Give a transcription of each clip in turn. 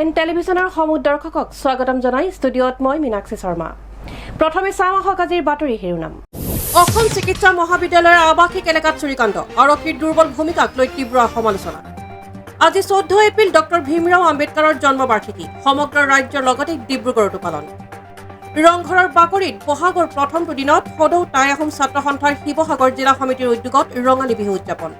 AN টেলিভিছনৰ সমূহ দৰ্শকক স্বাগতম জনাই ষ্টুডিঅ'ত মই মীনাক্ষী শৰ্মা। প্ৰথমে চাওঁ আহক আজিৰ বাতৰি শিৰোনাম। অসম চিকিৎসা মহাবিদ্যালয়ৰ আৱাসিক এলেকাত চুৰিকাণ্ড, আৰক্ষীৰ দুৰ্বল ভূমিকাক লৈ তীব্ৰ সমালোচনা। আজি 14 এপ্ৰিল ডক্টৰ ভীমৰাও আম্বেদকাৰৰ জন্মবাৰ্ষিকী, সমগ্ৰ ৰাজ্যৰ লগতে ডিব্ৰুগড়তো পালন। ৰংঘৰৰ বাকৰিত বহাগৰ প্ৰথমটো দিনত সদৌ টাই আহোম ছাত্ৰ সন্থাৰ শিৱসাগৰ জিলা সমিতিৰ উদ্যোগত ৰঙালী বিহু উদযাপন।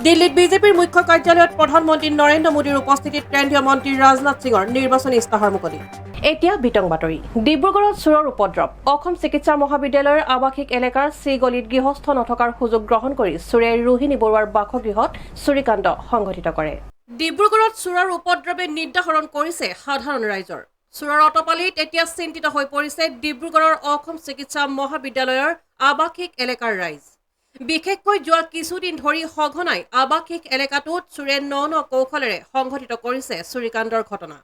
দিল্লীত বিজেপিৰ মুখ্য কাৰ্যালয়ত প্ৰধানমন্ত্ৰী নৰেন্দ্ৰ মোদীৰ উপস্থিতিত কেন্দ্ৰীয় মন্ত্ৰী ৰাজনাথ সিঙৰ নিৰ্বাচনী ইস্তাহাৰ মুকলি। এতিয়া বিতং বাতৰি। ডিব্ৰুগড়ত চোৰৰ উপদ্ৰৱ। অসম চিকিৎসা মহাবিদ্যালয়ৰ আৱাসিক এলেকাৰ চি-গলিত গৃহস্থ নথকাৰ সুযোগ গ্ৰহণ কৰি চোৰে ৰোহিণী বৰুৱাৰ বাসগৃহত চুৰিকাণ্ড সংঘটিত কৰে। ডিব্ৰুগড়ত চোৰৰ উপদ্ৰৱে নিৰ্ধাৰণ কৰিছে সাধাৰণ ৰাইজৰ। চোৰৰ অটপালিত এতিয়া চিন্তিত হৈ পৰিছে ডিব্ৰুগড়ৰ অসম চিকিৎসা মহাবিদ্যালয়ৰ আৱাসিক এলেকাৰ ৰাইজ। বিশেষকৈ যোৱা কিছুদিন ধৰি সঘনাই আৱাসিক এলেকাটোত চোৰে ন কৌশলেৰে সংঘটিত কৰিছে চুৰিকাণ্ডৰ ঘটনা।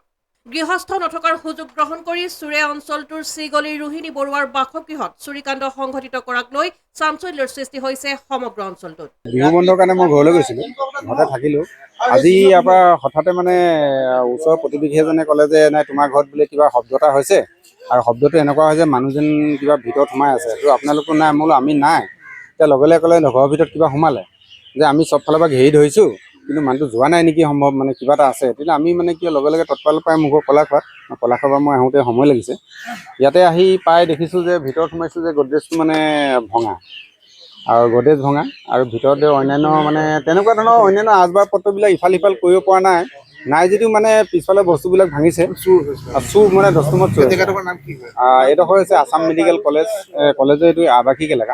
গৃহস্থ নথকাৰ সুযোগ গ্ৰহণ কৰি চোৰে অঞ্চলটোৰ চি-গলিৰ ৰোহিণী বৰুৱাৰ বাসগৃহত চুৰিকাণ্ড সংঘটিত কৰাক লৈ চাঞ্চল্যৰ সৃষ্টি হৈছে সমগ্ৰ অঞ্চলটোত। বিহু বন্ধৰ কাৰণে মই ঘৰলৈ গৈছিলোঁ, ঘৰতে থাকিলোঁ। আজি ইয়াৰ পৰা হঠাতে মানে ওচৰৰ প্ৰতিবেশী এজনে ক'লে যে নাই তোমাৰ ঘৰত বোলে কিবা শব্দ এটা হৈছে, আৰু শব্দটো এনেকুৱা হয় যে মানুহজন কিবা ভিতৰত সোমাই আছে। তো আপোনালোকো নাই? মই বোলো আমি নাই। এতিয়া লগে লগে ক'লে ঘৰৰ ভিতৰত কিবা সোমালে, যে আমি চব ফালৰ পৰা ঘেৰি ধৰিছোঁ কিন্তু মানুহটো যোৱা নাই নেকি, সম্ভৱ মানে কিবা এটা আছে। তেতিয়া আমি মানে কি লগে লগে তৎকাল পাই মোৰ ঘৰ কলাখোৱাত মই আহোঁতে সময় লাগিছে। ইয়াতে আহি পাই দেখিছোঁ যে ভিতৰত সোমাইছোঁ যে গডৰেজটো মানে ভঙা, আৰু গডৰেজ ভঙা, আৰু ভিতৰতে অন্যান্য মানে তেনেকুৱা ধৰণৰ অন্যান্য আচবাব পত্ৰবিলাক ইফাল সিফাল কৰিব পৰা নাই যদিও মানে পিছফালে বস্তুবিলাক ভাঙিছে। চুৰ মানে দস্তমত চুৰ। এইডোখৰ হৈছে আছাম মেডিকেল কলেজৰ এইটো আৱাসিক এলেকা।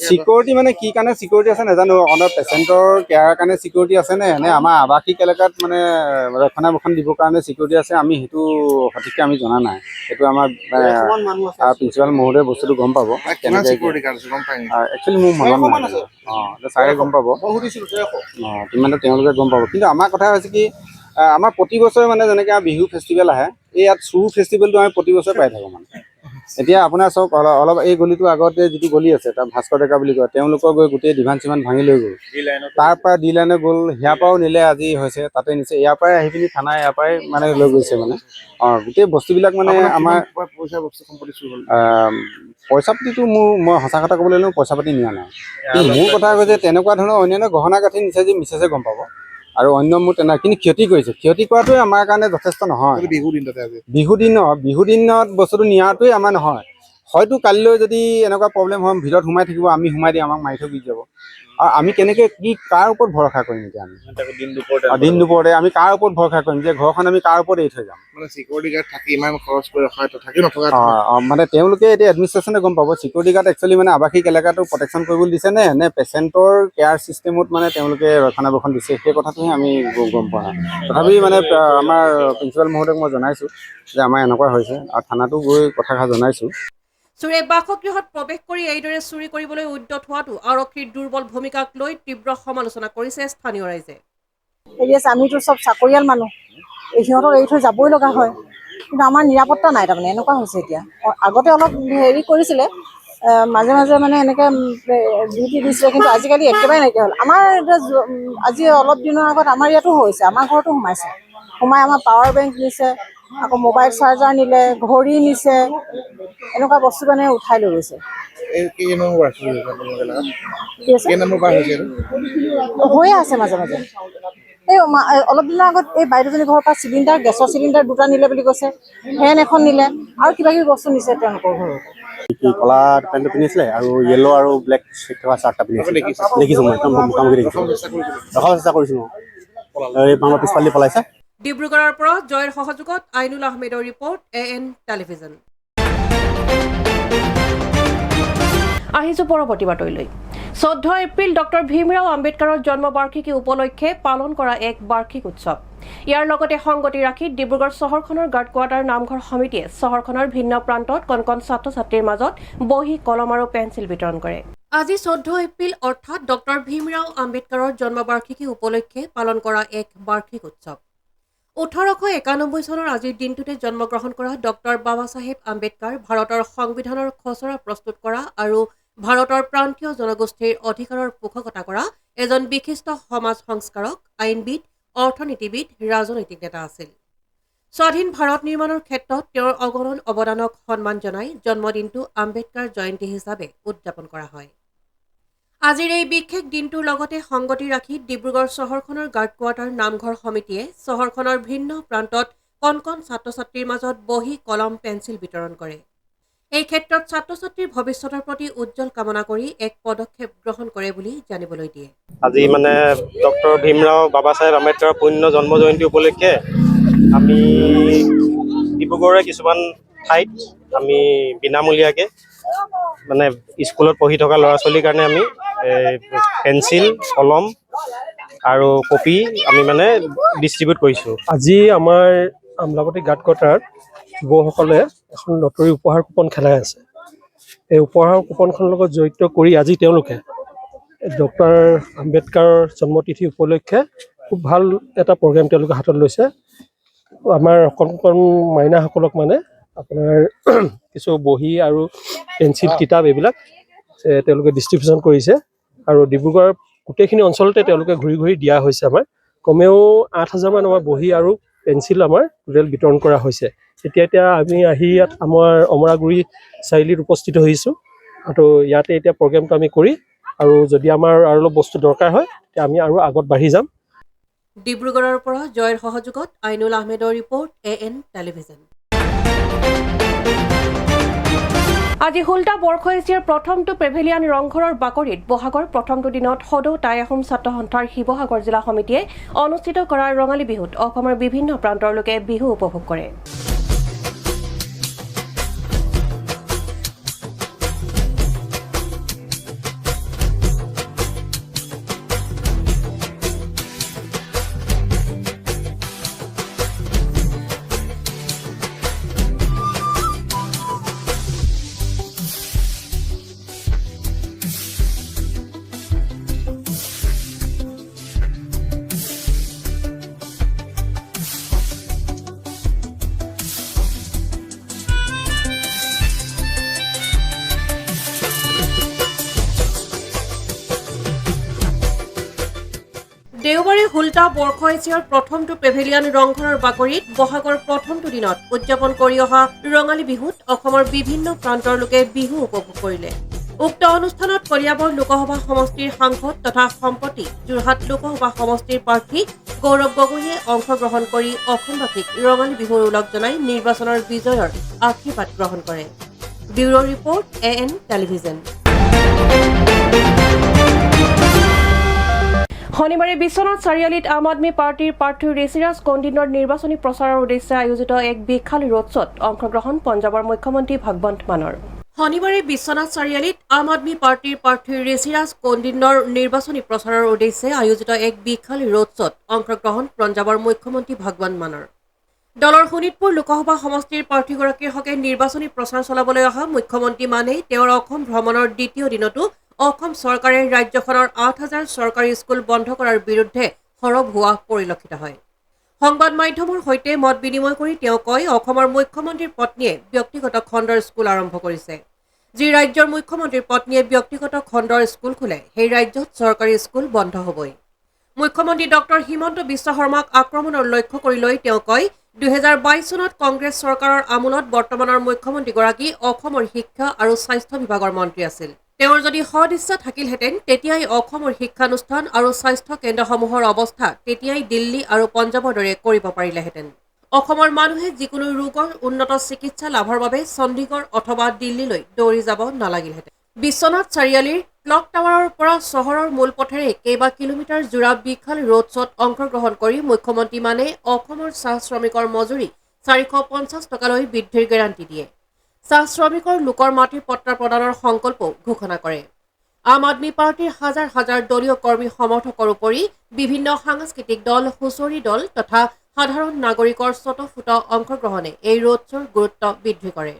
চিকিউৰিটি মানে কি কাৰণে চিকিউৰিটি আছে নাজানো, অনৰ পেচেণ্টৰ কেয়াৰৰ কাৰণে চিকিউৰিটি আছে নে আমাৰ আৱাসিক এলেকাত মানে ৰক্ষণাবেক্ষণ দিবৰ কাৰণে চিকিউৰিটি আছে, আমি সেইটো সঠিককৈ আমি জনা নাই। সেইটো আমাৰ প্ৰিন্সিপাল মহোদয়ে বস্তুটো গম পাব। একচুৱেলি মোৰ মনত নাই। ছাৰে গম পাব, কিমানটো তেওঁলোকে গম পাব। কিন্তু আমাৰ কথা হৈছে কি, আমাৰ প্ৰতি বছৰে মানে যেনেকৈ বিহু ফেষ্টিভেল আহে, এই ইয়াত চুৰ ফেষ্টিভেলটো আমি প্ৰতি বছৰে পাই থাকোঁ মানে। এতিয়া আপোনাৰ চাওক, অলপ এই গলিটো আগতে যিটো গলি আছে তাত ভাস্কৰ ডেকা বুলি কয়, তেওঁলোকৰ গৈ গোটেই ডিভান চিভান ভাঙি লৈ গ'ল। তাৰ পৰা ডি লাইনে গ'ল, ইয়াৰ পৰাও নিলে, আজি হৈছে তাতে নিছে, ইয়াৰ পৰাই আহি পিনি থানা ইয়াৰ পৰাই মানে লৈ গৈছে মানে। গোটেই বস্তুবিলাক মানে আমাৰ পইচা পাতিটো মই সঁচা কথা ক'বলৈ গ'লে পইচা পাতি নিয়া নাই। কিন্তু মোৰ কথা কৈছে তেনেকুৱা ধৰণৰ অন্যান্য গহনা গাঁঠি নিছে যে মিছেছে গম পাব, আৰু অন্য মোৰ তেনে কিন্তু ক্ষতি কৰিছে। ক্ষতি কৰাটোৱে আমাৰ কাৰণে যথেষ্ট নহয়। বিহু দিনত বস্তুটো নিয়াটোৱে আমাৰ নহয়। হয়তো কালিলৈ যদি এনেকুৱা প্ৰব্লেম হয়, ভিতৰত সোমাই থাকিব, আমি সোমাই দিম, আমাক মাৰি থৈ গুচি যাব। আৰু আমি কেনেকৈ কি কাৰ ওপৰত ভৰসা কৰিম এতিয়া? আমি দিন দুপৰতে আমি কাৰ ওপৰত ভৰসা কৰিম যে ঘৰখন আমি কাৰ ওপৰত এৰি থৈ যাম? চিকিউৰিটি গাৰ্ড থাকি ইমান খৰচ কৰি ৰখা থাকি নথকা। মানে তেওঁলোকে এতিয়া এডমিনিষ্ট্ৰেশ্যনে গম পাব চিকিউৰিটি গাৰ্ড একচুৱেলি মানে আৱাসিক এলেকাটো প্ৰটেকশ্যন কৰিবলৈ দিছে নে পেচেণ্টৰ কেয়াৰ চিষ্টেমত মানে তেওঁলোকে ৰক্ষণাবেক্ষণ দিছে, সেই কথাটোহে আমি গম পোৱা নাই। তথাপি মানে আমাৰ প্ৰিন্সিপাল মহোদয়ক মই জনাইছোঁ যে আমাৰ এনেকুৱা হৈছে, আৰু থানাতো গৈ কথাষাৰ জনাইছোঁ। চোৰে বাসগৃহত প্ৰৱেশ কৰি এইদৰে চুৰি কৰিবলৈ উদ্যত হোৱাটো আৰক্ষীৰ দুৰ্বল ভূমিকাক লৈ তীব্ৰ সমালোচনা কৰিছে স্থানীয় ৰাইজে। আমিতো চব চাকৰিয়াল মানুহ, সিহঁতক এৰি থৈ যাবই লগা হয়, কিন্তু আমাৰ নিৰাপত্তা নাই। তাৰমানে এনেকুৱা হৈছে এতিয়া। আগতে অলপ হেৰি কৰিছিলে, মাজে মাজে মানে এনেকৈ ডিউটি দিছিলে, কিন্তু আজিকালি একেবাৰে নাইকিয়া হ'ল। আমাৰ এতিয়া আজি অলপ দিনৰ আগত আমাৰ ইয়াতো হৈছে, আমাৰ ঘৰতো সোমাই আমাৰ পাৱাৰ বেংক নিছে, আকৌ মোবাইল চাৰ্জাৰ নিলে, ঘড়ী নিছে, এনেকুৱা বস্তু মানে উঠাই লৈ গৈছে। হৈয়ে আছে মাজে মাজে। এই অলপ দিনৰ আগত এই বাইদেউজনী ঘৰৰ পৰা গেছৰ চিলিণ্ডাৰ 2টা নিলে বুলি কৈছে, ফেন এখন নিলে, আৰু কিবা কিবি বস্তু নিছে তেওঁলোকৰ ঘৰৰ। কলা পেণ্টটো পিন্ধিছিলে আৰু য়েল্ল' আৰু ব্লেক থকা চাৰ্ট এটা পিন্ধিছিলে। দেখিছোঁ মই একদম মুখামুখি দেখিছোঁ, ৰখাব চেষ্টা কৰিছোঁ। এই আমাৰ পিছফালে পলাইছে। ডিব্ৰুগড়ৰ পৰা জয়ৰ সহযোগত আইনুল আহমেদৰ ৰিপৰ্ট, AN টেলিভিছন। আহিছোঁ পৰৱৰ্তী বাতৰিলৈ। 14 এপ্ৰিল ডক্টৰ ভীমৰাও আম্বেদকাৰৰ জন্মবাৰ্ষিকী উপলক্ষে পালন কৰা এক বাৰ্ষিক উৎসৱ। ইয়াৰ লগতে সংগতি ৰাখি ডিব্ৰুগড় চহৰখনৰ গাৰ্ড কোৱাৰ্টাৰ নামঘৰ সমিতিয়ে চহৰখনৰ ভিন্ন প্ৰান্তত কণ ছাত্ৰ ছাত্ৰীৰ মাজত বহী, কলম আৰু পেঞ্চিল বিতৰণ কৰে। আজি 14 এপ্ৰিল অৰ্থাৎ ডক্টৰ ভীমৰাও আম্বেদকাৰৰ জন্মবাৰ্ষিকী উপলক্ষে পালন কৰা এক বাৰ্ষিক উৎসৱ। 1891 চনৰ আজিৰ দিনটোতে জন্মগ্ৰহণ কৰা ডক্টৰ বাবা চাহেব আম্বেদকাৰ ভাৰতৰ সংবিধানৰ খচৰা প্ৰস্তুত কৰা আৰু ভাৰতৰ প্ৰান্তীয় জনগোষ্ঠীৰ অধিকাৰৰ পোষকতা কৰা এজন বিশিষ্ট সমাজ সংস্কাৰক, আইনবিদ, অৰ্থনীতিবিদ, ৰাজনৈতিক নেতা আছিল। স্বাধীন ভাৰত নিৰ্মাণৰ ক্ষেত্ৰত তেওঁৰ অগণন অৱদানক সন্মান জনাই জন্মদিনটো আম্বেদকাৰ জয়ন্তী হিচাপে উদযাপন কৰা হয়। আজিৰ এই বিশেষ দিনটোৰ লগতে সংগতি ৰাখি ডিব্ৰুগড় চহৰখনৰ গাৰ্ড কোৱাৰ্টাৰ নামঘৰ সমিতিয়ে চহৰখনৰ ভিন্ন প্ৰান্তত কণ কণ ছাত্ৰ-ছাত্ৰীৰ মাজত বহী, কলম, পেঞ্চিল বিতৰণ কৰে। এই ক্ষেত্ৰত ছাত্ৰ-ছাত্ৰীৰ ভৱিষ্যতৰ প্ৰতি উজ্জ্বল কামনা কৰি এক পদক্ষেপ গ্ৰহণ কৰে বুলি জানিবলৈ দিয়ে। আজি মানে ডক্টৰ ভীমৰাও বাবা চাহেব আম্বেদকাৰৰ পুণ্য জন্ম জয়ন্তী উপলক্ষে আমি ডিব্ৰুগড়ৰে কিছুমান ঠাইত আমি বিনামূলীয়াকৈ মানে স্কুলত পঢ়ি থকা ল'ৰা ছোৱালীৰ কাৰণে আমি পেঞ্চিল, কলম আৰু কপি আমি মানে ডিষ্ট্ৰিবিউট কৰিছোঁ। আজি আমাৰ আমলাপতি গাৰ্ড কোৱাৰ্টাৰত যুৱকসকলে এখন লটাৰী উপহাৰ কুপন খেলাই আছে। এই উপহাৰ কুপনখনৰ লগত জড়িত কৰি আজি তেওঁলোকে ডক্টৰ আম্বেদকাৰৰ জন্মতিথি উপলক্ষে খুব ভাল এটা প্ৰগ্ৰেম তেওঁলোকে হাতত লৈছে। আমাৰ অকণ মাইনাসকলক মানে আপোনাৰ কিছু বহী আৰু পেঞ্চিল, কিতাপ এইবিলাক তেওঁলোকে ডিষ্ট্ৰিবিউশ্যন কৰিছে আৰু ডিব্ৰুগড়ৰ গোটেইখিনি অঞ্চলতে তেওঁলোকে ঘূৰি ঘূৰি দিয়া হৈছে। আমাৰ কমেও 8,000মান আমাৰ বহী আৰু পেঞ্চিল আমাৰ টোটেল বিতৰণ কৰা হৈছে। এতিয়া আমি আহি ইয়াত আমাৰ অমৰাগুৰি চাৰিআলিত উপস্থিত হৈছোঁ আৰু ইয়াতে এতিয়া প্ৰগ্ৰেমটো আমি কৰি আৰু যদি আমাৰ আৰু অলপ বস্তু দৰকাৰ হয় তেতিয়া আমি আৰু আগত বাঢ়ি যাম। ডিব্ৰুগড়ৰ পৰা জয়ৰ সহযোগত আইনুল আহমেদৰ ৰিপৰ্ট, AN টেলিভিজন। আজি হুল্টা বৰষৈচীৰ প্ৰথমটো পেভিলিয়ন ৰংঘৰৰ বাকৰিত বহাগৰ প্ৰথমটো দিনত সদৌ টাই আহোম ছাত্ৰ সন্থাৰ শিৱসাগৰ জিলা সমিতিয়ে অনুষ্ঠিত কৰা ৰঙালী বিহুত অসমৰ বিভিন্ন প্ৰান্তৰ লোকে বিহু উপভোগ কৰে। দেওবাৰে হুল্টা বৰষৈচীৰ প্ৰথমটো পেভিলিয়ন ৰংঘৰৰ বাকৰিত বহাগৰ প্ৰথমটো দিনত উদযাপন কৰি অহা ৰঙালী বিহুত অসমৰ বিভিন্ন প্ৰান্তৰ লোকে বিহু উপভোগ কৰিলে। উক্ত অনুষ্ঠানত কলিয়াবৰ লোকসভা সমষ্টিৰ সাংসদ তথা সম্প্ৰতি যোৰহাট লোকসভা সমষ্টিৰ প্ৰাৰ্থী গৌৰৱ গগৈয়ে অংশগ্ৰহণ কৰি অসমবাসীক ৰঙালী বিহুৰ ওলগ জনাই নিৰ্বাচনৰ বিজয়ৰ আশীৰ্বাদ গ্ৰহণ কৰে। Bureau report, AN television. শনিবাৰে বিশ্বনাথ চাৰিআলিত আম আদমী পাৰ্টিৰ প্ৰাৰ্থী ঋষিৰাজ কন্দিনৰ নিৰ্বাচনী প্ৰচাৰৰ উদ্দেশ্যে আয়োজিত এক বিশাল ৰোড শ্বত অংশগ্ৰহণ পঞ্জাৱৰ মুখ্যমন্ত্ৰী ভগৱন্ত মানৰ। শনিবাৰে বিশ্বনাথ চাৰিআলিত আম আদমী পাৰ্টিৰ প্ৰাৰ্থী ঋষিৰাজ কন্দিনৰ নিৰ্বাচনী প্ৰচাৰৰ উদ্দেশ্যে আয়োজিত এক বিশাল ৰোড শ্বত অংশগ্ৰহণ পঞ্জাৱৰ মুখ্যমন্ত্ৰী ভগৱন্ত মানৰ। দলৰ শোণিতপুৰ লোকসভা সমষ্টিৰ প্ৰাৰ্থীগৰাকীৰ হকে নিৰ্বাচনী প্ৰচাৰ চলাবলৈ অহা মুখ্যমন্ত্ৰী মানেই তেওঁৰ অসম ভ্ৰমণৰ দ্বিতীয় দিনতো অসম চৰকাৰে ৰাজ্যখনৰ 8,000 চৰকাৰী স্কুল বন্ধ কৰাৰ বিৰুদ্ধে সৰব হোৱা পৰিলক্ষিত হয়। সংবাদ মাধ্যমৰ সৈতে মত বিনিময় কৰি তেওঁ কয়, অসমৰ মুখ্যমন্ত্ৰীৰ পত্নীয়ে ব্যক্তিগত খণ্ডৰ স্কুল আৰম্ভ কৰিছে। যি ৰাজ্যৰ মুখ্যমন্ত্ৰীৰ পত্নীয়ে ব্যক্তিগত খণ্ডৰ স্কুল খোলে সেই ৰাজ্যত চৰকাৰী স্কুল বন্ধ হ'বই। মুখ্যমন্ত্ৰী ডক্টৰ হিমন্ত বিশ্ব শৰ্মাক আক্ৰমণৰ লক্ষ্য কৰি লৈ তেওঁ কয়, 2022 চনত কংগ্ৰেছ চৰকাৰৰ আমোলত বৰ্তমানৰ মুখ্যমন্ত্ৰীগৰাকী অসমৰ শিক্ষা আৰু স্বাস্থ্য বিভাগৰ মন্ত্ৰী আছিল। তেওঁৰ যদি সদিচ্ছা থাকিলহেঁতেন তেতিয়াই অসমৰ শিক্ষানুষ্ঠান আৰু স্বাস্থ্য কেন্দ্ৰসমূহৰ অৱস্থা তেতিয়াই দিল্লী আৰু পঞ্জাৱৰ দৰে কৰিব পাৰিলেহেঁতেন। অসমৰ মানুহে যিকোনো ৰোগৰ উন্নত চিকিৎসা লাভৰ বাবে চণ্ডীগড় অথবা দিল্লীলৈ দৌৰি যাব নালাগিলহেঁতেন। বিশ্বনাথ চাৰিআলিৰ ক্লক টাৱাৰৰ পৰা চহৰৰ মূল পথেৰে কেইবা কিলোমিটাৰ জোৰা বিশাল ৰোড শ্বত অংশগ্ৰহণ কৰি মুখ্যমন্ত্ৰী মানে অসমৰ চাহ শ্ৰমিকৰ মজুৰি 450 টকালৈ বৃদ্ধিৰ গেৰাণ্টি দিয়ে। চাহ শ্ৰমিকৰ লোকৰ মাটিৰ পট্টা প্ৰদানৰ সংকল্পও ঘোষণা কৰে। আম আদমী পাৰ্টিৰ হাজাৰ হাজাৰ দলীয় কৰ্মী সমৰ্থকৰ উপৰি বিভিন্ন সাংস্কৃতিক দল, হুঁচৰি দল তথা সাধাৰণ নাগৰিকৰ স্বতঃস্ফূৰ্ত অংশগ্ৰহণে এই ৰোড শ্ব'ৰ গুৰুত্ব বৃদ্ধি কৰে।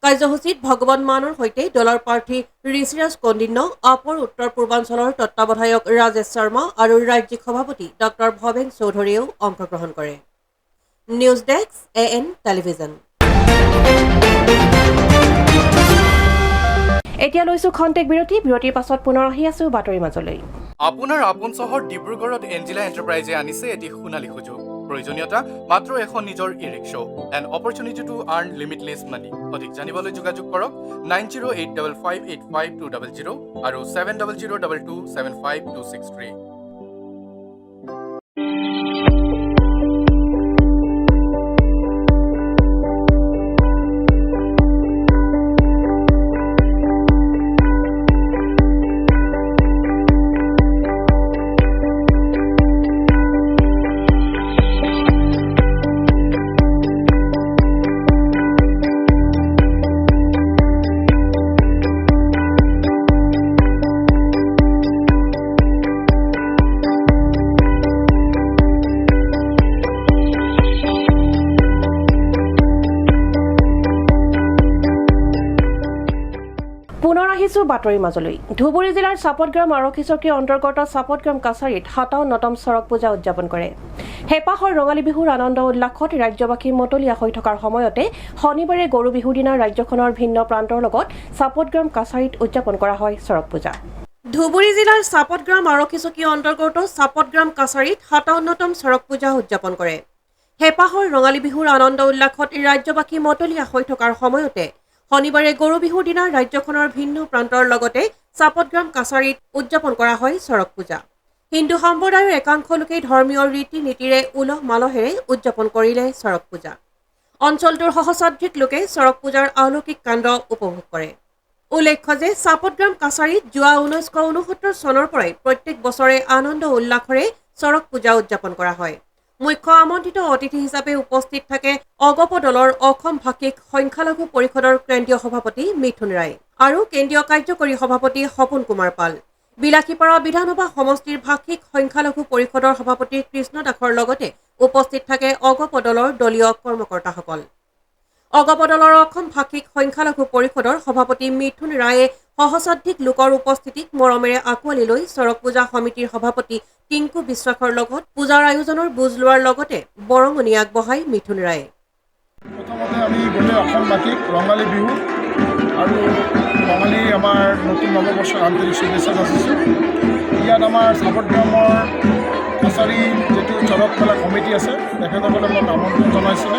কাৰ্যসূচীত ভগৱন্ত মানৰ সৈতে দলৰ প্ৰাৰ্থী ঋষিৰাজ কন্দিন্য, আপৰ উত্তৰ পূৰ্বাঞ্চলৰ তত্বাৱধায়ক ৰাজেশ শৰ্মা আৰু ৰাজ্যিক সভাপতি ডক্টৰ ভৱেন চৌধুৰীয়েও অংশগ্ৰহণ কৰে। News desk, AN television. এতিয়া লৈছো খন্তেক বিৰতিৰ পাছত পুনৰ আহি আছো বাতৰিৰ মাজলৈ। আপোনাৰ আপোন চহৰ ডিব্ৰুগড়ত এঞ্জিলা এণ্টাৰপ্ৰাইজে আনিছে এটি সোণালী সুযোগ। প্ৰয়োজনীয়তা মাত্ৰ এখন নিজৰ e rickshaw and opportunity to earn limitless money. অধিক জানিবলৈ যোগাযোগ কৰক 9085558200 আৰু 7002275263। পুনৰ আহিছোঁ বাতৰিৰ মাজলৈ। ধুবুৰী জিলাৰ চাপতগ্ৰাম আৰক্ষী চকীৰ অন্তৰ্গত চাপতগ্ৰাম কাছাৰীত 57তম চৰক পূজা উদযাপন কৰে। হেঁপাহৰ ৰঙালী বিহুৰ আনন্দ উল্লাসত ৰাজ্যবাসী মতলীয়া হৈ থকাৰ সময়তে শনিবাৰে গৰু বিহুৰ দিনা ৰাজ্যখনৰ ভিন্ন প্ৰান্তৰ লগত চাপতগ্ৰাম কাছাৰীত উদযাপন কৰা হয় চৰক পূজা। ধুবুৰী জিলাৰ চাপতগ্ৰাম আৰক্ষী চকীৰ অন্তৰ্গত চাপতগ্ৰাম কাছাৰীত 57তম চৰক পূজা উদযাপন কৰে। হেঁপাহৰ ৰঙালী বিহুৰ আনন্দ উল্লাসত ৰাজ্যবাসী মতলীয়া হৈ থকাৰ সময়তে শনিবাৰে গৰু বিহুৰ দিনা ৰাজ্যখনৰ ভিন্ন প্ৰান্তৰ লগতে চাপতগ্ৰাম কাছাৰীত উদযাপন কৰা হয় চৰক পূজা। হিন্দু সম্প্ৰদায়ৰ একাংশ লোকে ধৰ্মীয় ৰীতি নীতিৰে উলহ মালহেৰে উদযাপন কৰিলে চৰক পূজা। অঞ্চলটোৰ সহস্ৰাধিক লোকে চৰক পূজাৰ অলৌকিক কাণ্ড উপভোগ কৰে। উল্লেখ্য যে চাপতগ্ৰাম কাছাৰীত যোৱা 1969 চনৰ পৰাই প্ৰত্যেক বছৰে আনন্দ উল্লাসেৰে চৰক পূজা উদযাপন কৰা হয়। মুখ্য আমন্ত্ৰিত অতিথি হিচাপে উপস্থিত থাকে অগপ দলৰ অসম ভাষিক সংখ্যালঘু পৰিষদৰ কেন্দ্ৰীয় সভাপতি মিথুন ৰায় আৰু কেন্দ্ৰীয় কাৰ্যকৰী সভাপতি সপোন কুমাৰ পাল। বিলাসীপাৰা বিধানসভা সমষ্টিৰ ভাষিক সংখ্যালঘু পৰিষদৰ সভাপতি কৃষ্ণ দাসৰ লগতে উপস্থিত থাকে অগপ দলৰ দলীয় কৰ্মকৰ্তাসকল। অগপ দলৰ অসম ভাষিক সংখ্যালঘু পৰিষদৰ সভাপতি মিথুন ৰায়ে সহস্ৰাধিক লোকৰ উপস্থিতিক মৰমেৰে আঁকোৱালি লৈ চৰক পূজা সমিতিৰ সভাপতি টিংকু বিশ্বাসৰ লগত পূজাৰ আয়োজনৰ বুজ লোৱাৰ লগতে বৰঙণি আগবঢ়ায় মিথুন ৰায়ে। প্ৰথমতে আমি গোটেই অসমবাসীক ৰঙালী বিহু আৰু ৰঙালী আমাৰ নতুন নৱবৰ্ষৰ আন্তৰিক শুভেচ্ছা যাচিছোঁ। ইয়াত আমাৰ চাপতগ্ৰামৰ কাছাৰী যিটো চৰক মেলা কমিটি আছে তেখেতসকলে মোক আমন্ত্ৰণ জনাইছিলে।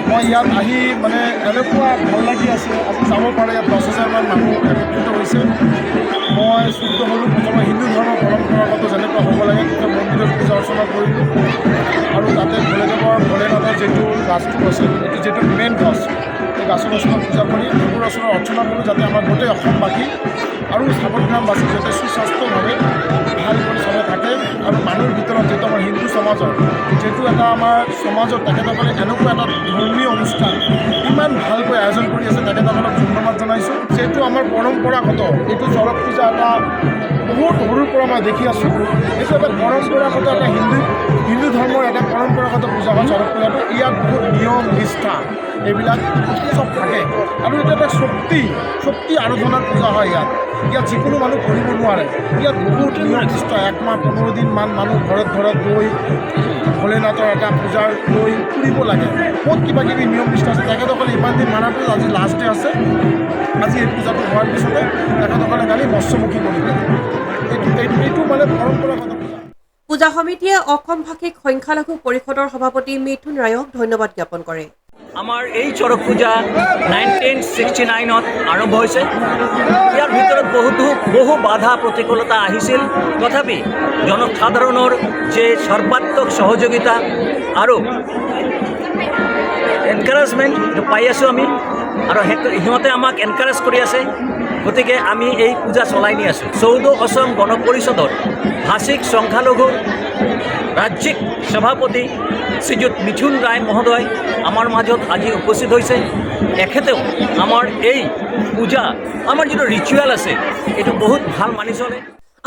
মই ইয়াত আহি মানে এনেকুৱা ভাল লাগি আছে, আজি চাব পাৰে ইয়াত 10,000মান মানুহ একত্ৰিত হৈছে। মই শুদ্ধ হ'লোঁ প্ৰথমে হিন্দু ধৰ্মৰ পৰম্পৰাগত যেনেকুৱা হ'ব লাগে তেতিয়া মন্দিৰত পূজা অৰ্চনা কৰিলোঁ আৰু তাতে ভোলেনাথৰ যিটো গাছটো আছে এইটো যিটো মেইন গছ এই গাছৰ ওচৰত পূজা কৰি সেইবোৰ ওচৰত অৰ্চনা কৰোঁ যাতে আমাৰ গোটেই অসমবাসী আৰু চাপতগ্ৰামবাসী যাতে সুস্বাস্থ্যভাৱে ভাল কৰি চবে থাকে। আৰু মানুহৰ ভিতৰত যিটো আমাৰ হিন্দু সমাজৰ যিটো এটা আমাৰ সমাজত তেখেতসকলে এনেকুৱা এটা ধৰ্মীয় অনুষ্ঠান ইমান ভালকৈ আয়োজন কৰি আছে তেখেতসকলক ধন্যবাদ জনাইছোঁ। যিহেতু আমাৰ পৰম্পৰাগত এইটো চৰক পূজা এটা বহুত সৰুৰ পৰা মই দেখি আছোঁ। এইটো এটা পৰম্পৰাগত এটা হিন্দু ধৰ্মৰ এটা পৰম্পৰাগত পূজা হয় চৰক পূজাটো। ইয়াত বহুত নিয়ম নিষ্ঠা এইবিলাক চব থাকে আৰু এইটো এটা শক্তি আৰাধনাৰ পূজা হয়। ইয়াত যিকোনো মানুহ কৰিব নোৱাৰে। ইয়াত বহুত নিয়ম নিষ্ঠা 1 মাহ 15 দিনমান মানুহ ঘৰত গৈ ভোলেনাথৰ এটা পূজাৰ লৈ ফুৰিব লাগে। বহুত কিবাকিবি নিয়ম নিষ্ঠা আছে। তেখেতসকলে ইমান দিন মানাটো আজি লাষ্ট ডে আছে। আজি এই পূজাটো হোৱাৰ পিছতে তেখেতসকলে কালি মৎস্যমুখী কৰিলে। এইটো মানে পৰম্পৰাগত পূজা। পূজা সমিতিয়ে অসম ভাষিক সংখ্যালঘু পৰিষদৰ সভাপতি মিথুন ৰায়ক ধন্যবাদ জ্ঞাপন কৰে। আমাৰ এই চৰক পূজা 1969ত আৰম্ভ হৈছে। ইয়াৰ ভিতৰত বহু বাধা প্ৰতিকূলতা আহিছিল, তথাপি জনসাধাৰণৰ যে সৰ্বাত্মক সহযোগিতা আৰু এনকাৰেজমেণ্ট পাই আছোঁ আমি, আৰু সিহঁতে আমাক এনকাৰেজ কৰি আছে। গতিকে আমি এই পূজা চলাই নি আছোঁ। 14 অসম গণ পৰিষদৰ ভাষিক সংখ্যালঘু ৰাজ্যিক সভাপতি শ্ৰীযুত মিথুন ৰায় মহোদয় আমাৰ মাজত আজি উপস্থিত হৈছে। এখেতেও আমাৰ এই পূজা আমাৰ যিটো ৰিচুৱেল আছে এইটো বহুত ভাল মানি চলে।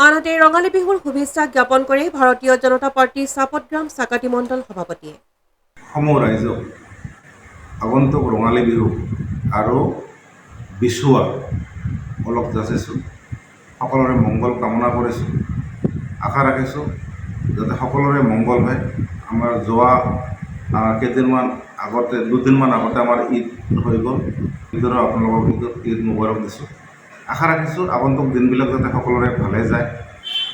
আনহাতে ৰঙালী বিহুৰ শুভেচ্ছা জ্ঞাপন কৰে ভাৰতীয় জনতা পাৰ্টীৰ চাপতগ্ৰাম চাকাতি মণ্ডল সভাপতিয়ে। সমূহ ৰাইজক আগন্তুক ৰঙালী বিহু আৰু বিচুৱা অলপ যাচিছোঁ। সকলোৰে মংগল কামনা কৰিছোঁ। আশা ৰাখিছোঁ যাতে সকলোৰে মংগল হয়। আমাৰ যোৱা কেইদিনমান আগতে 2 দিনমান আগতে আমাৰ ঈদ হৈ গ'ল। ঈদৰো আপোনালোকক ঈদ মুবাৰক দিছোঁ। আশা ৰাখিছোঁ আগন্তুক দিনবিলাক যাতে সকলোৰে ভালে যায়।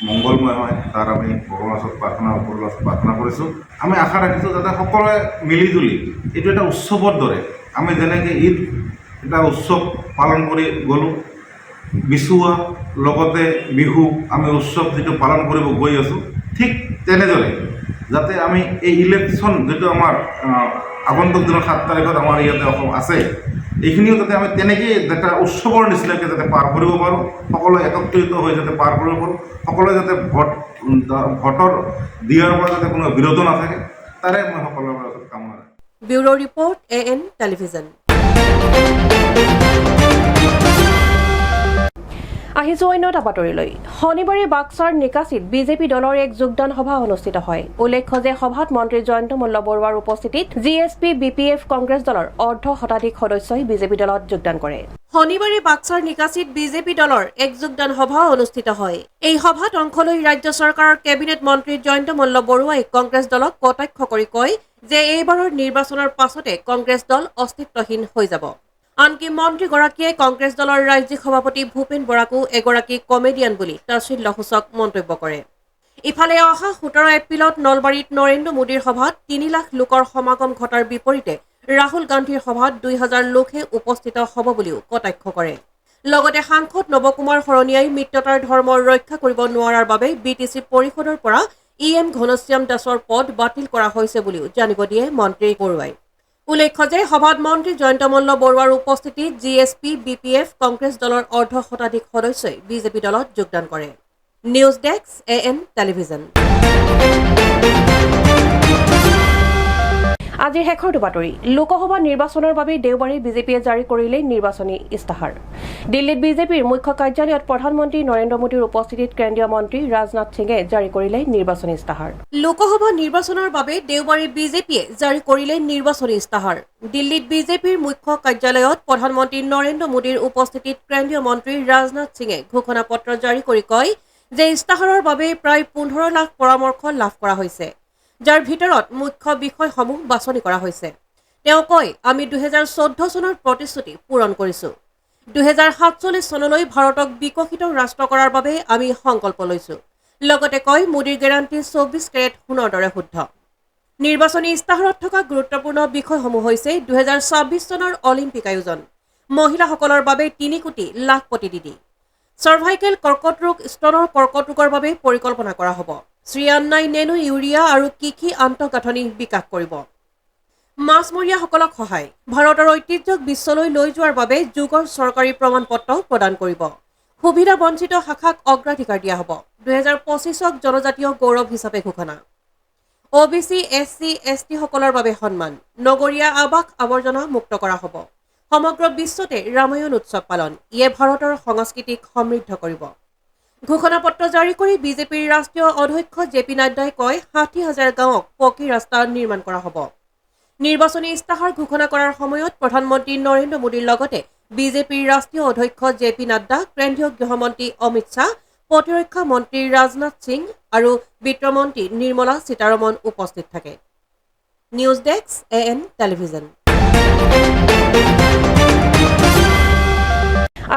মংগলময় হয় তাৰ আমি ভগৱানৰ ওচৰত প্ৰাৰ্থনা ওপৰৰ ওচৰত প্ৰাৰ্থনা কৰিছোঁ। আমি আশা ৰাখিছোঁ যাতে সকলোৱে মিলিজুলি এইটো এটা উৎসৱৰ দৰে আমি যেনেকৈ ঈদ এটা উৎসৱ পালন কৰি গ'লোঁ, বিচুৱা লগতে বিহু আমি উৎসৱ যিটো পালন কৰিব গৈ আছোঁ, ঠিক তেনেদৰে যাতে আমি এই ইলেকশ্যন যিটো আমাৰ আগন্তুক দিনৰ 7 তাৰিখত আমাৰ ইয়াতে অসম আছে, এইখিনিও যাতে আমি তেনেকেই এটা উৎসৱৰ নিচিনাকৈ যাতে পাৰ কৰিব পাৰোঁ, সকলোৱে একত্ৰিত হৈ যাতে পাৰ কৰিব পাৰোঁ, সকলোৱে যাতে ভোটৰ দিয়াৰ পৰা যাতে কোনো বিৰত নাথাকে, তাৰে মই সকলোৰে ওচৰত কামনা ৰাখিছোঁ। Bureau report AN television. আহিছো অন্য এটা বাতৰিলৈ। শনিবাৰে বাক্সাৰ নিকাচিত বিজেপি দলৰ এক যোগদান সভা অনুষ্ঠিত হয়। উল্লেখ্য যে সভাত মন্ত্ৰী জয়ন্ত মল্ল বৰুৱাৰ উপস্থিতিত GSP BPF কংগ্ৰেছ দলৰ অৰ্ধ শতাধিক সদস্যই বিজেপি দলত যোগদান কৰে। শনিবাৰে বাক্সাৰ নিকাচিত বিজেপি দলৰ এক যোগদান সভা অনুষ্ঠিত হয়। এই সভাত অংশ লৈ ৰাজ্য চৰকাৰৰ কেবিনেট মন্ত্ৰী জয়ন্ত মল্ল বৰুৱাই কংগ্ৰেছ দলক কটাক্ষ কৰি কয় যে এইবাৰৰ নিৰ্বাচনৰ পাছতে কংগ্ৰেছ দল অস্তিত্বহীন হৈ যাব। আনকি মন্ত্ৰীগৰাকীয়ে কংগ্ৰেছ দলৰ ৰাজ্যিক সভাপতি ভূপেন বৰাকো এগৰাকী কমেডিয়ান বুলি তাচ্ছিল্যসূচক মন্তব্য কৰে। ইফালে অহা 17 এপ্ৰিলত নলবাৰীত নৰেন্দ্ৰ মোদীৰ সভাত 3 লাখ লোকৰ সমাগম ঘটাৰ বিপৰীতে ৰাহুল গান্ধীৰ সভাত 2000 লোকহে উপস্থিত হ'ব বুলিও কটাক্ষ কৰে। লগতে সাংসদ নৱকুমাৰ শৰণীয়াই মিত্ৰতাৰ ধৰ্ম ৰক্ষা কৰিব নোৱাৰাৰ বাবে BTC পৰিষদৰ পৰা EM ঘনশ্যাম দাসৰ পদ বাতিল কৰা হৈছে বুলিও জানিব দিয়ে মন্ত্ৰী বৰুৱাই। উল্লেখ্য যে সভাত মন্ত্ৰী জয়ন্ত মল্ল বৰুৱাৰ উপস্থিতিত GSP BPF কংগ্ৰেছ দলৰ অৰ্ধ শতাধিক সদস্যই বিজেপি দলত যোগদান কৰে। News desk AN television. আজিৰ শেষৰটো বাতৰি। লোকসভা নিৰ্বাচনৰ বাবে দেওবাৰে বিজেপিয়ে জাৰি কৰিলে নিৰ্বাচনী ইস্তাহাৰ। দিল্লীত বিজেপিৰ মুখ্য কাৰ্যালয়ত প্ৰধানমন্ত্ৰী নৰেন্দ্ৰ মোদীৰ উপস্থিতিত কেন্দ্ৰীয় মন্ত্ৰী ৰাজনাথ সিঙে জাৰি কৰিলে নিৰ্বাচনী ইস্তাহাৰ। লোকসভা নিৰ্বাচনৰ বাবে দেওবাৰে বিজেপিয়ে জাৰি কৰিলে নিৰ্বাচনী ইস্তাহাৰ। দিল্লীত বিজেপিৰ মুখ্য কাৰ্যালয়ত প্ৰধানমন্ত্ৰী নৰেন্দ্ৰ মোদীৰ উপস্থিতিত কেন্দ্ৰীয় মন্ত্ৰী ৰাজনাথ সিঙে ঘোষণা পত্ৰ জাৰি কৰি কয় যে ইস্তাহাৰৰ বাবে প্ৰায় 15 লাখ পৰামৰ্শ লাভ কৰা হৈছে, যাৰ ভিতৰত মুখ্য বিষয়সমূহ বাছনি কৰা হৈছে। তেওঁ কয়, আমি 2014 চনৰ প্ৰতিশ্ৰুতি পূৰণ কৰিছো। 2047 চনলৈ ভাৰতক বিকশিত ৰাষ্ট্ৰ কৰাৰ বাবে আমি সংকল্প লৈছো। লগতে কয়, মোদীৰ গেৰাণ্টি 24 কেৰেট সোণৰ দৰে শুদ্ধ। নিৰ্বাচনী ইস্তাহাৰত থকা গুৰুত্বপূৰ্ণ বিষয়সমূহ হৈছে 2026 চনৰ অলিম্পিক আয়োজন, মহিলাসকলৰ বাবে 3 কোটি লাখপতি দিদি, চাৰ্ভাইকেল কৰ্কট ৰোগ, স্তনৰ কৰ্কট ৰোগৰ বাবে পৰিকল্পনা কৰা হ'ব। শ্ৰী আন্নাই নেনো ইউৰিয়া আৰু কৃষি আন্তঃগাঁথনি বিকাশ কৰিব। মাছমৰীয়াসকলক সহায়, ভাৰতৰ ঐতিহ্যক বিশ্বলৈ লৈ যোৱাৰ বাবে যুগৰ চৰকাৰী প্ৰমাণপত্ৰ প্ৰদান কৰিব। সুবিধা বঞ্চিত শাখাক অগ্ৰাধিকাৰ দিয়া হ'ব। 2025ক জনজাতীয় গৌৰৱ হিচাপে ঘোষণা। OBC SC ST সকলৰ বাবে সন্মান, নগৰীয়া আৱাস আৱৰ্জনা মুক্ত কৰা হ'ব। সমগ্ৰ বিশ্বতে ৰামায়ণ উৎসৱ পালন, ইয়ে ভাৰতৰ সংস্কৃতিক সমৃদ্ধ কৰিব। ঘোষণা পত্ৰ জাৰি কৰি বিজেপিৰ ৰাষ্ট্ৰীয় অধ্যক্ষ JP নাড্ডাই কয়, 60,000 গাঁৱক পকী ৰাস্তা নিৰ্মাণ কৰা হ'ব। নিৰ্বাচনী ইস্তাহাৰ ঘোষণা কৰাৰ সময়ত প্ৰধানমন্ত্ৰী নৰেন্দ্ৰ মোদীৰ লগতে বিজেপিৰ ৰাষ্ট্ৰীয় অধ্যক্ষ JP নাড্ডা, কেন্দ্ৰীয় গৃহমন্ত্ৰী অমিত শ্বাহ, প্ৰতিৰক্ষা মন্ত্ৰী ৰাজনাথ সিং আৰু বিত্তমন্ত্ৰী নিৰ্মলা সীতাৰমণ উপস্থিত থাকে। News desk AN television.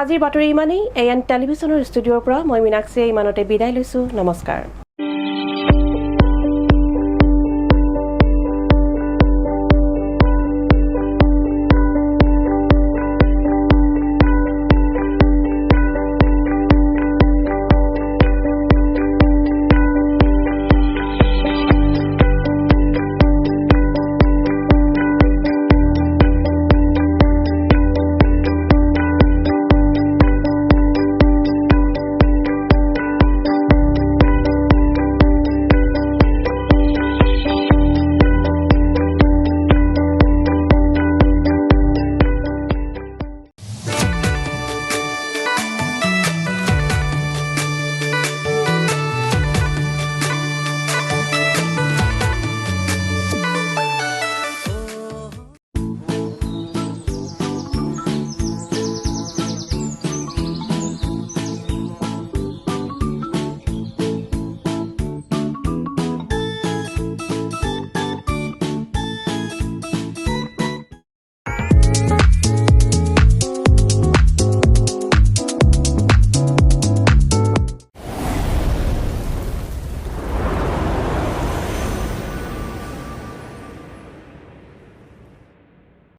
আজিৰ বাতৰি ইমানেই। AN টেলিভিছনৰ ষ্টুডিঅ'ৰ পৰা মই মীনাক্ষীয়ে ইমানতে বিদায় লৈছো। নমস্কাৰ।